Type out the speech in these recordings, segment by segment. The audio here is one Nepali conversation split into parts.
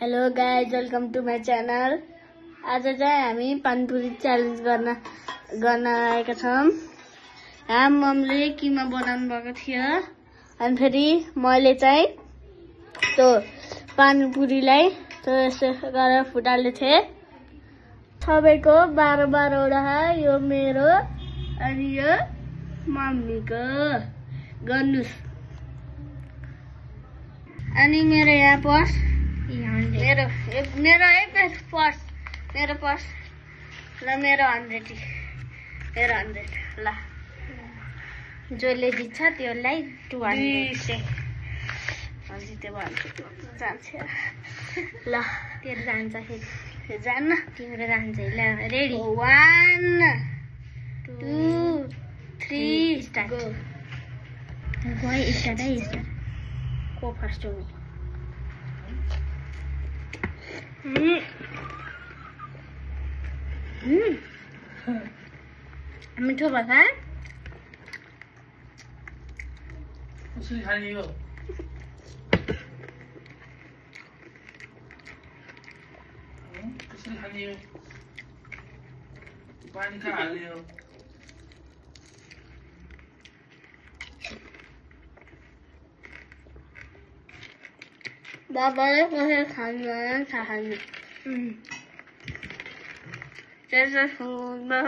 Hello guys, welcome to my channel. आज चाहिँ हामी पानीपुरी च्यालेन्ज गर्न आएका छौँ। यहाँ मम्मीले किमा बनाउनु भएको थियो अनि फेरि मैले चाहिँ त्यो पानीपुरीलाई यसो गरेर फुटाल्दै थिएँ। सबैको 12-12वटा, यो मेरो अनि यो मम्मीको। गर्नुस्। अनि मेरो यहाँ पर्स, मेरो पर्स ल, मेरो 100 ल। जसले जित्छ त्यसलाई 200 जित्यो भने जान्छ ल। तेरो जान्छ फेरि जान्न, तिम्रो जान्छ। ल रेडी, 1 2 3 स्टार्ट। गो। गए स्टार्ट है, स्टार्ट। को फर्स्ट हो? मिठो भन्छ। कसरी खाने यो? कसरी खाने यो? पानी कहाँ हाल्ने हो? बाबाले कसरी खानु थाहा छैन। त्यसो सुन्नु,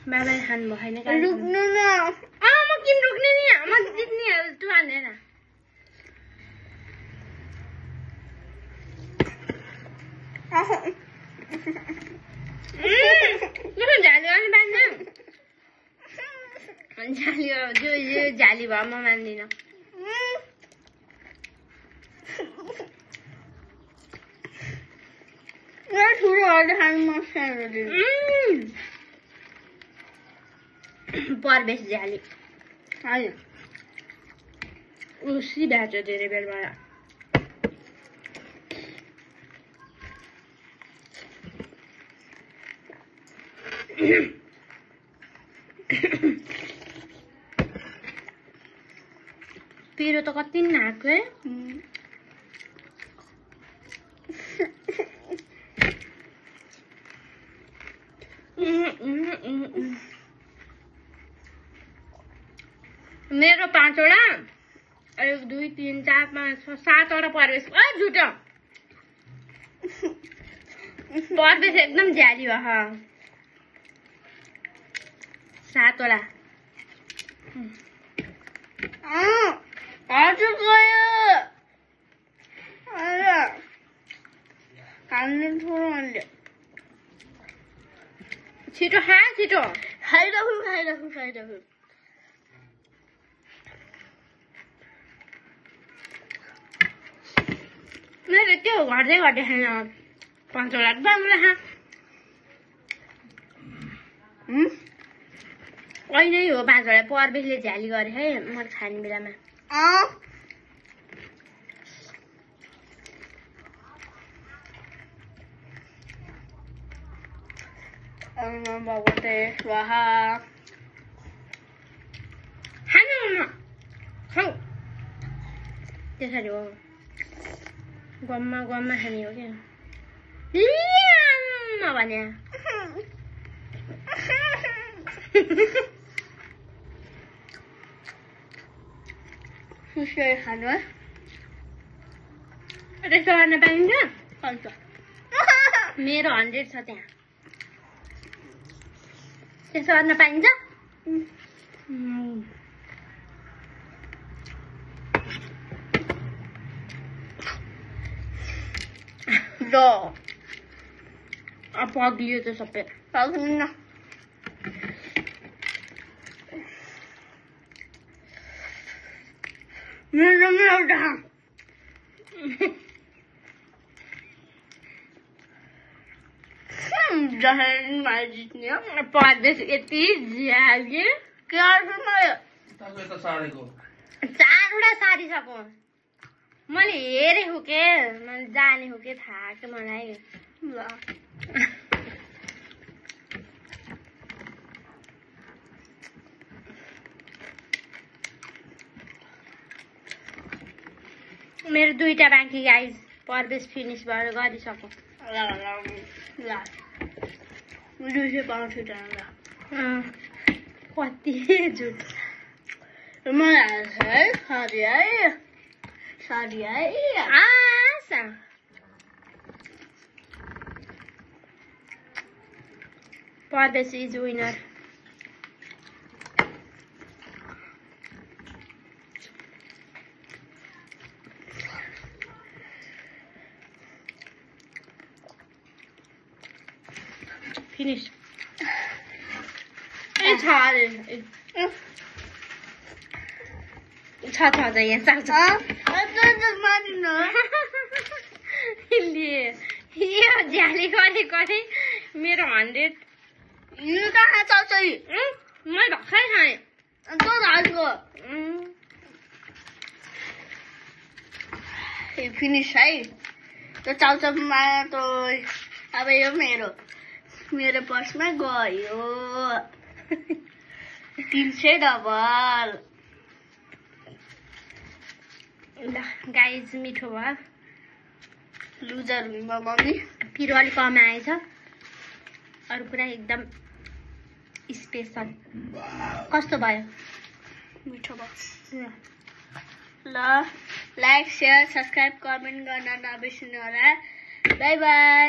बाबाले खानु भएन। रुक्नु न। म किन रुक्ने नि? म जित्ने 200। झाली भयो, म मान्दिनँ। ठुलो खानु मन सानो परवेश झाली होइन। उसी भ्याच धेरै बेलबाट। पिरो त कति नाको है। मेरो 5वटा, 1 2 3 4 5 6 7वटा परवेश। झुटो, परवेश एकदम झ्याली भयो। 7वटा। हजुर गयो। खानु छोडो मैले। छिटो खा, छिटो। खाइराखु। मेरो त्यो घट्दै छैन। 5वटा राम्रो खा। अहिले हो 5वटा। परवेशले झ्याली गरे है मैले खाने बेलामा। त्यसरी हो, गममा खाने हो क्या भने। खानु है, त्यस्तो गर्न पाइन्छ। पाउँछ। मेरो 100 छ त्यहाँ। त्यसो गर्न पाइन्छ। पग्लियो त सबै। पाउँदैन। मेरो एउटा जित्ने परवेश यति झ्याली। के गर्छु मैले? 4वटा सारिसक्यो। मैले हेरेको के, मैले जानेको के थाहा के मलाई। ल मेरो 2टा बाँकी गाइज परवेश फिनिस भएर गरिसक्यो ल दुई पाउँछु त कति झुट मलाई है सरी है आशा परवेश इज विनर फिनिश ए छ त यहाँ सक्छ यो झ्याली गरेको मेरो 100 यो कहाँ छ चाहिँ मैं भर्खरै खाएँ तो राजको फिनिस है तो चाउचाउमा तो अब यो मेरो पर्समा गयो 300 डबल ल गाइज मिठो भयो लुजर हुनु मम्मी पिरो अलिक कम आएछ अरू कुरा एकदम स्पेसल कस्तो भयो मिठो भयो ल लाइक शेयर सब्सक्राइब कमेन्ट गर्न नबिर्सनु होला बाई बाई